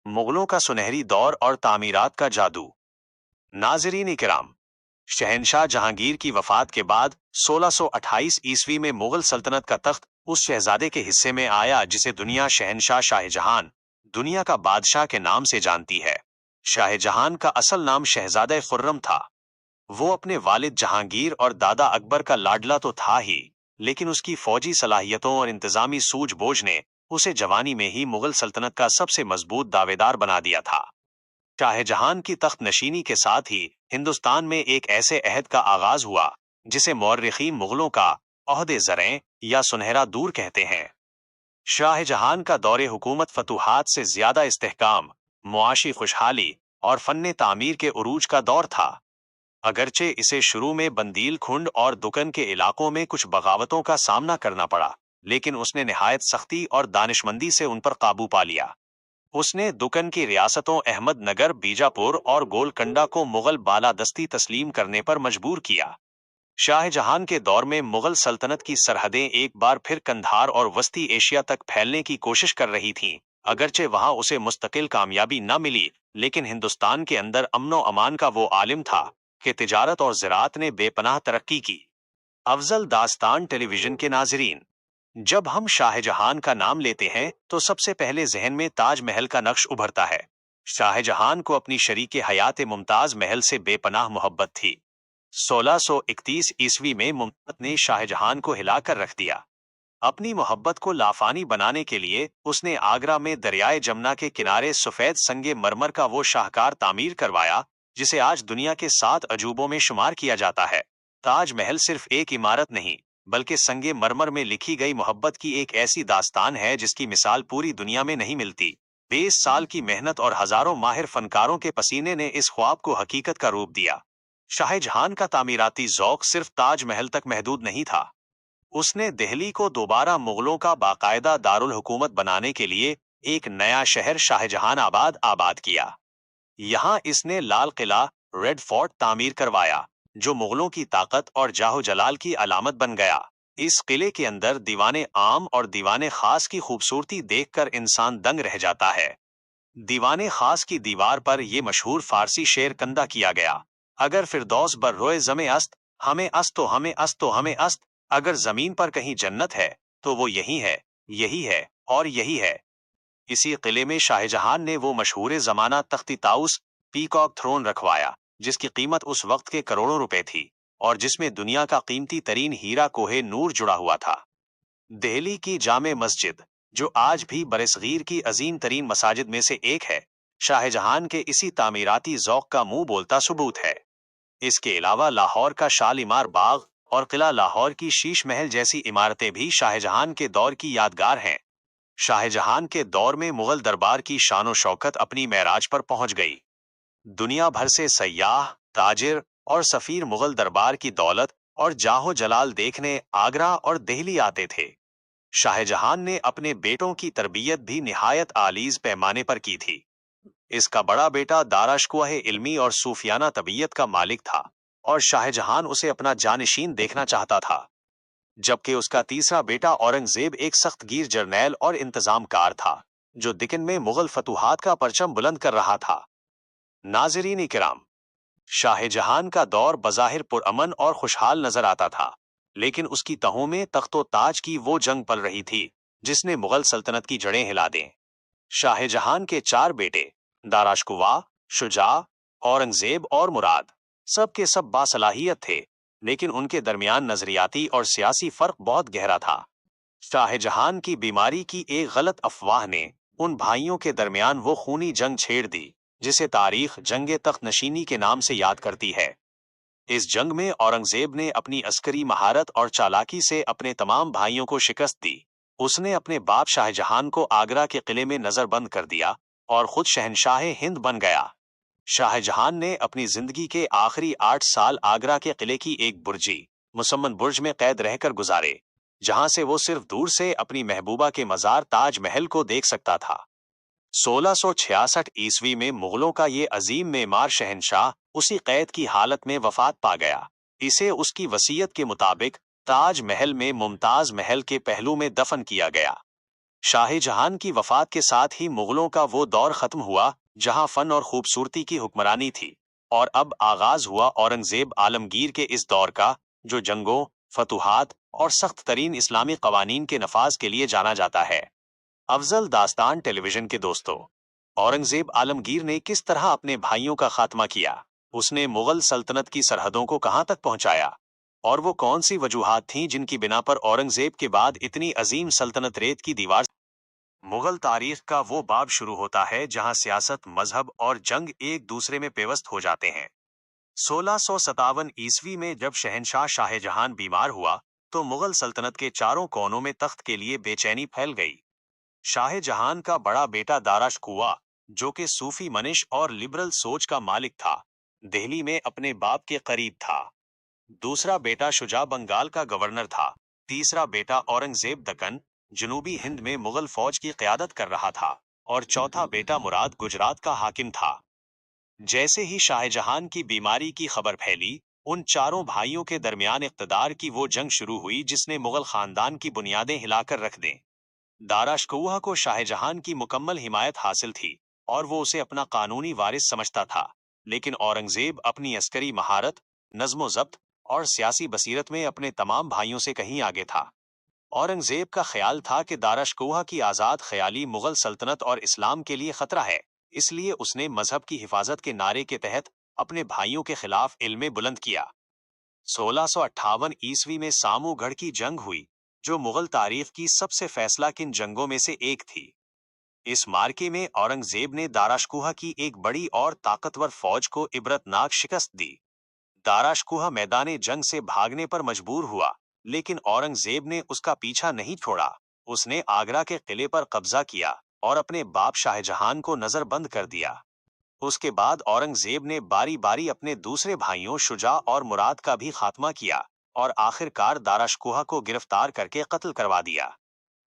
مغلوں کا سنہری دور اور تعمیرات کا جادو۔ ناظرین اکرام، شہنشاہ جہانگیر کی وفات کے بعد 1628 عیسوی میں مغل سلطنت کا تخت اس شہزادے کے حصے میں آیا جسے دنیا شہنشاہ شاہ جہان، دنیا کا بادشاہ کے نام سے جانتی ہے۔ شاہ جہان کا اصل نام شہزادہ خرم تھا۔ وہ اپنے والد جہانگیر اور دادا اکبر کا لاڈلا تو تھا ہی، لیکن اس کی فوجی صلاحیتوں اور انتظامی سوجھ بوجھ نے اسے جوانی میں ہی مغل سلطنت کا سب سے مضبوط دعویدار بنا دیا تھا۔ شاہ جہان کی تخت نشینی کے ساتھ ہی ہندوستان میں ایک ایسے عہد کا آغاز ہوا جسے مورخین مغلوں کا عہد زریں یا سنہرا دور کہتے ہیں۔ شاہ جہان کا دور حکومت فتوحات سے زیادہ استحکام، معاشی خوشحالی اور فن تعمیر کے عروج کا دور تھا۔ اگرچہ اسے شروع میں بندیل کھنڈ اور دکن کے علاقوں میں کچھ بغاوتوں کا سامنا کرنا پڑا، لیکن اس نے نہایت سختی اور دانشمندی سے ان پر قابو پا لیا۔ اس نے دکن کی ریاستوں احمد نگر، بیجاپور اور گولکنڈا کو مغل بالادستی تسلیم کرنے پر مجبور کیا۔ شاہ جہان کے دور میں مغل سلطنت کی سرحدیں ایک بار پھر قندھار اور وسطی ایشیا تک پھیلنے کی کوشش کر رہی تھیں۔ اگرچہ وہاں اسے مستقل کامیابی نہ ملی، لیکن ہندوستان کے اندر امن و امان کا وہ عالم تھا کہ تجارت اور زراعت نے بے پناہ ترقی کی۔ افضل داستان ٹیلی ویژن کے ناظرین، جب ہم شاہ جہان کا نام لیتے ہیں تو سب سے پہلے ذہن میں تاج محل کا نقش ابھرتا ہے۔ شاہ جہان کو اپنی شریک حیات ممتاز محل سے بے پناہ محبت تھی۔ 1631 عیسوی میں ممتاز نے شاہ جہان کو ہلا کر رکھ دیا۔ اپنی محبت کو لافانی بنانے کے لیے اس نے آگرہ میں دریائے جمنا کے کنارے سفید سنگ مرمر کا وہ شاہکار تعمیر کروایا جسے آج دنیا کے 7 عجوبوں میں شمار کیا جاتا ہے۔ تاج محل صرف ایک عمارت نہیں، بلکہ سنگ مرمر میں لکھی گئی محبت کی ایک ایسی داستان ہے جس کی مثال پوری دنیا میں نہیں ملتی۔ 20 سال کی محنت اور ہزاروں ماہر فنکاروں کے پسینے نے اس خواب کو حقیقت کا روپ دیا۔ شاہ جہان کا تعمیراتی ذوق صرف تاج محل تک محدود نہیں تھا۔ اس نے دہلی کو دوبارہ مغلوں کا باقاعدہ دارالحکومت بنانے کے لیے ایک نیا شہر شاہ جہان آباد کیا۔ یہاں اس نے لال قلعہ، ریڈ فورٹ تعمیر کروایا، جو مغلوں کی طاقت اور جاہ و جلال کی علامت بن گیا۔ اس قلعے کے اندر دیوان عام اور دیوان خاص کی خوبصورتی دیکھ کر انسان دنگ رہ جاتا ہے۔ دیوان خاص کی دیوار پر یہ مشہور فارسی شعر کندہ کیا گیا: اگر فردوس بر روئے زمیں است، ہمیں است تو ہمیں است تو ہمیں است۔ اگر زمین پر کہیں جنت ہے تو وہ یہی ہے، یہی ہے اور یہی ہے۔ اسی قلعے میں شاہ جہان نے وہ مشہور زمانہ تختی طاؤس، پیکاک تھرون رکھوایا، جس کی قیمت اس وقت کے کروڑوں روپے تھی اور جس میں دنیا کا قیمتی ترین ہیرا کوہ نور جڑا ہوا تھا۔ دہلی کی جامع مسجد، جو آج بھی برصغیر کی عظیم ترین مساجد میں سے ایک ہے، شاہ جہان کے اسی تعمیراتی ذوق کا منہ بولتا ثبوت ہے۔ اس کے علاوہ لاہور کا شالیمار باغ اور قلعہ لاہور کی شیش محل جیسی عمارتیں بھی شاہ جہان کے دور کی یادگار ہیں۔ شاہ جہان کے دور میں مغل دربار کی شان و شوکت اپنی معراج پر پہنچ گئی۔ دنیا بھر سے سیاح، تاجر اور سفیر مغل دربار کی دولت اور جاہ و جلال دیکھنے آگرہ اور دہلی آتے تھے۔ شاہ جہان نے اپنے بیٹوں کی تربیت بھی نہایت عالیز پیمانے پر کی تھی۔ اس کا بڑا بیٹا داراشکوہ علمی اور صوفیانہ طبیعت کا مالک تھا اور شاہ جہان اسے اپنا جانشین دیکھنا چاہتا تھا، جبکہ اس کا تیسرا بیٹا اورنگزیب ایک سخت گیر جرنیل اور انتظام کار تھا جو دکن میں مغل فتوحات کا پرچم بلند کر رہا تھا۔ ناظرین اکرام، شاہ جہان کا دور بظاہر پرامن اور خوشحال نظر آتا تھا، لیکن اس کی تہوں میں تخت و تاج کی وہ جنگ پل رہی تھی جس نے مغل سلطنت کی جڑیں ہلا دیں۔ شاہ جہان کے 4 بیٹے داراشکوہ، شجاع، اورنگزیب اور مراد سب کے سب باصلاحیت تھے، لیکن ان کے درمیان نظریاتی اور سیاسی فرق بہت گہرا تھا۔ شاہ جہان کی بیماری کی ایک غلط افواہ نے ان بھائیوں کے درمیان وہ خونی جنگ چھیڑ دی جسے تاریخ جنگ تخت نشینی کے نام سے یاد کرتی ہے۔ اس جنگ میں اورنگزیب نے اپنی عسکری مہارت اور چالاکی سے اپنے تمام بھائیوں کو شکست دی۔ اس نے اپنے باپ شاہ جہان کو آگرہ کے قلعے میں نظر بند کر دیا اور خود شہنشاہ ہند بن گیا۔ شاہ جہان نے اپنی زندگی کے آخری 8 سال آگرہ کے قلعے کی ایک برجی، مسمن برج میں قید رہ کر گزارے، جہاں سے وہ صرف دور سے اپنی محبوبہ کے مزار تاج محل کو دیکھ سکتا تھا۔ 1666 عیسوی میں مغلوں کا یہ عظیم معمار شہنشاہ اسی قید کی حالت میں وفات پا گیا۔ اسے اس کی وصیت کے مطابق تاج محل میں ممتاز محل کے پہلو میں دفن کیا گیا۔ شاہ جہان کی وفات کے ساتھ ہی مغلوں کا وہ دور ختم ہوا جہاں فن اور خوبصورتی کی حکمرانی تھی، اور اب آغاز ہوا اورنگزیب عالمگیر کے اس دور کا، جو جنگوں، فتوحات اور سخت ترین اسلامی قوانین کے نفاذ کے لیے جانا جاتا ہے۔ افضل داستان ٹیلی ویژن کے دوستوں، اورنگزیب عالمگیر نے کس طرح اپنے بھائیوں کا خاتمہ کیا؟ اس نے مغل سلطنت کی سرحدوں کو کہاں تک پہنچایا؟ اور وہ کون سی وجوہات تھیں جن کی بنا پر اورنگزیب کے بعد اتنی عظیم سلطنت ریت کی دیوار؟ مغل تاریخ کا وہ باب شروع ہوتا ہے جہاں سیاست، مذہب اور جنگ ایک دوسرے میں پیوست ہو جاتے ہیں۔ 1657 میں جب شہنشاہ شاہ جہان بیمار ہوا تو مغل سلطنت کے چاروں کونوں میں تخت کے لیے بے چینی پھیل گئی۔ شاہ جہان کا بڑا بیٹا دارا شکوہ، جو کہ صوفی منش اور لبرل سوچ کا مالک تھا، دہلی میں اپنے باپ کے قریب تھا۔ دوسرا بیٹا شجاع بنگال کا گورنر تھا۔ تیسرا بیٹا اورنگزیب دکن، جنوبی ہند میں مغل فوج کی قیادت کر رہا تھا، اور چوتھا بیٹا مراد گجرات کا حاکم تھا۔ جیسے ہی شاہ جہان کی بیماری کی خبر پھیلی، ان چاروں بھائیوں کے درمیان اقتدار کی وہ جنگ شروع ہوئی جس نے مغل خاندان کی بنیادیں ہلا کر رکھ دیں۔ دارا شکوہ کو شاہ جہان کی مکمل حمایت حاصل تھی اور وہ اسے اپنا قانونی وارث سمجھتا تھا، لیکن اورنگزیب اپنی عسکری مہارت، نظم و ضبط اور سیاسی بصیرت میں اپنے تمام بھائیوں سے کہیں آگے تھا۔ اورنگزیب کا خیال تھا کہ دارا شکوہ کی آزاد خیالی مغل سلطنت اور اسلام کے لیے خطرہ ہے، اس لیے اس نے مذہب کی حفاظت کے نعرے کے تحت اپنے بھائیوں کے خلاف علم بلند کیا۔ 1658 میں سامو گڑھ کی جنگ ہوئی، جو مغل تاریخ کی سب سے فیصلہ کن جنگوں میں سے ایک تھی۔ اس مارکے میں اورنگزیب نے دارا شکوہ کی ایک بڑی اور طاقتور فوج کو عبرتناک شکست دی۔ دارا شکوہ میدان جنگ سے بھاگنے پر مجبور ہوا، لیکن اورنگزیب نے اس کا پیچھا نہیں چھوڑا۔ اس نے آگرہ کے قلعے پر قبضہ کیا اور اپنے باپ شاہ جہان کو نظر بند کر دیا۔ اس کے بعد اورنگزیب نے باری باری اپنے دوسرے بھائیوں شجاع اور مراد کا بھی خاتمہ کیا، اور آخر کار دارا شکوہ کو گرفتار کر کے قتل کروا دیا۔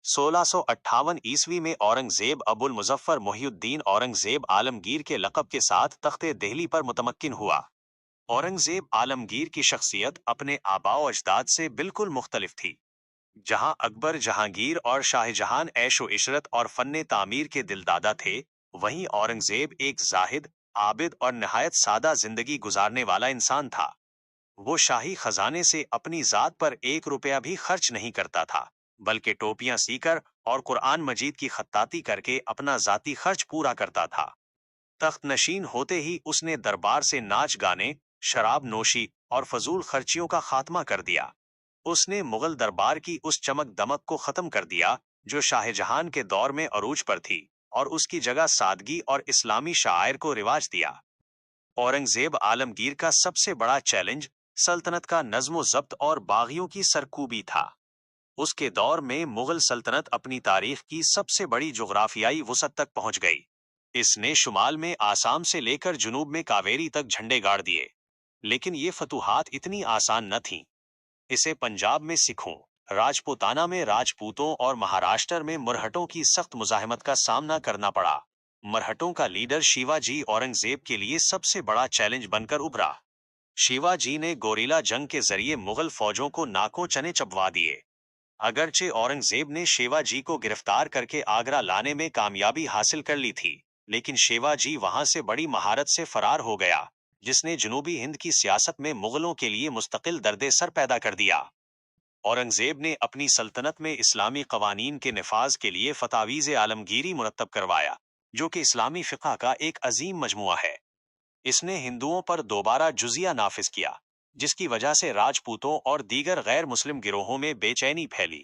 1658 میں اورنگزیب ابو المظفر محی الدین اورنگزیب عالمگیر کے لقب کے ساتھ تخت دہلی پر متمکن ہوا۔ اورنگزیب عالمگیر کی شخصیت اپنے آباء و اجداد سے بالکل مختلف تھی۔ جہاں اکبر جہانگیر اور شاہ جہان عیش و عشرت اور فن تعمیر کے دلدادہ تھے، وہیں اورنگزیب ایک زاہد، عابد اور نہایت سادہ زندگی گزارنے والا انسان تھا۔ وہ شاہی خزانے سے اپنی ذات پر 1 روپیہ بھی خرچ نہیں کرتا تھا، بلکہ ٹوپیاں سی کر اور قرآن مجید کی خطاطی کر کے اپنا ذاتی خرچ پورا کرتا تھا۔ تخت نشین ہوتے ہی اس نے دربار سے ناچ گانے، شراب نوشی اور فضول خرچیوں کا خاتمہ کر دیا۔ اس نے مغل دربار کی اس چمک دمک کو ختم کر دیا جو شاہ جہان کے دور میں عروج پر تھی، اور اس کی جگہ سادگی اور اسلامی شعائر کو رواج دیا۔ اورنگزیب عالمگیر کا سب سے بڑا چیلنج سلطنت کا نظم و ضبط اور باغیوں کی سرکوبی تھا۔ اس کے دور میں مغل سلطنت اپنی تاریخ کی سب سے بڑی جغرافیائی وسعت تک پہنچ گئی۔ اس نے شمال میں آسام سے لے کر جنوب میں کاویری تک جھنڈے گاڑ دیے، لیکن یہ فتوحات اتنی آسان نہ تھیں۔ اسے پنجاب میں سکھوں، راجپوتانہ میں راجپوتوں اور مہاراشٹر میں مرہٹوں کی سخت مزاحمت کا سامنا کرنا پڑا۔ مرہٹوں کا لیڈر شیوا جی اورنگزیب کے لیے سب سے بڑا چیلنج بن کر ابھرا۔ شیوا جی نے گوریلا جنگ کے ذریعے مغل فوجوں کو ناکوں چنے چبوا دیے۔ اگرچہ اورنگزیب نے شیوا جی کو گرفتار کر کے آگرہ لانے میں کامیابی حاصل کر لی تھی، لیکن شیوا جی وہاں سے بڑی مہارت سے فرار ہو گیا، جس نے جنوبی ہند کی سیاست میں مغلوں کے لیے مستقل دردِ سر پیدا کر دیا۔ اورنگزیب نے اپنی سلطنت میں اسلامی قوانین کے نفاذ کے لیے فتاویز عالمگیری مرتب کروایا، جو کہ اسلامی فقہ کا ایک عظیم مجموعہ ہے۔ اس نے ہندوؤں پر دوبارہ جزیہ نافذ کیا، جس کی وجہ سے راجپوتوں اور دیگر غیر مسلم گروہوں میں بے چینی پھیلی۔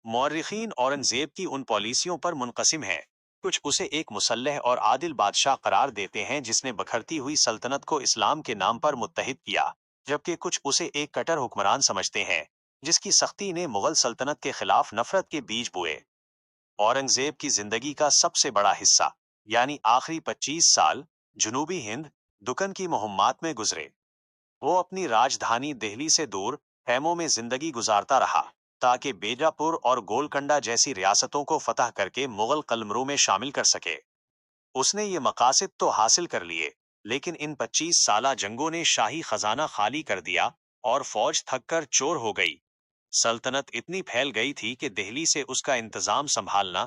مورخین اورنگزیب کی ان پالیسیوں پر منقسم ہیں۔ کچھ اسے ایک مسلح اور عادل بادشاہ قرار دیتے ہیں جس نے بکھرتی ہوئی سلطنت کو اسلام کے نام پر متحد کیا، جبکہ کچھ اسے ایک کٹر حکمران سمجھتے ہیں جس کی سختی نے مغل سلطنت کے خلاف نفرت کے بیج بوئے۔ اورنگزیب کی زندگی کا سب سے بڑا حصہ، یعنی آخری 25 سال، جنوبی ہند، دکن کی مہمات میں گزرے۔ وہ اپنی راجدھانی دہلی سے دور خیموں میں زندگی گزارتا رہا تاکہ بیجاپور اور گولکنڈہ جیسی ریاستوں کو فتح کر کے مغل قلمرو میں شامل کر سکے۔ اس نے یہ مقاصد تو حاصل کر لیے، لیکن ان 25 سالہ جنگوں نے شاہی خزانہ خالی کر دیا اور فوج تھک کر چور ہو گئی۔ سلطنت اتنی پھیل گئی تھی کہ دہلی سے اس کا انتظام سنبھالنا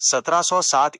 1707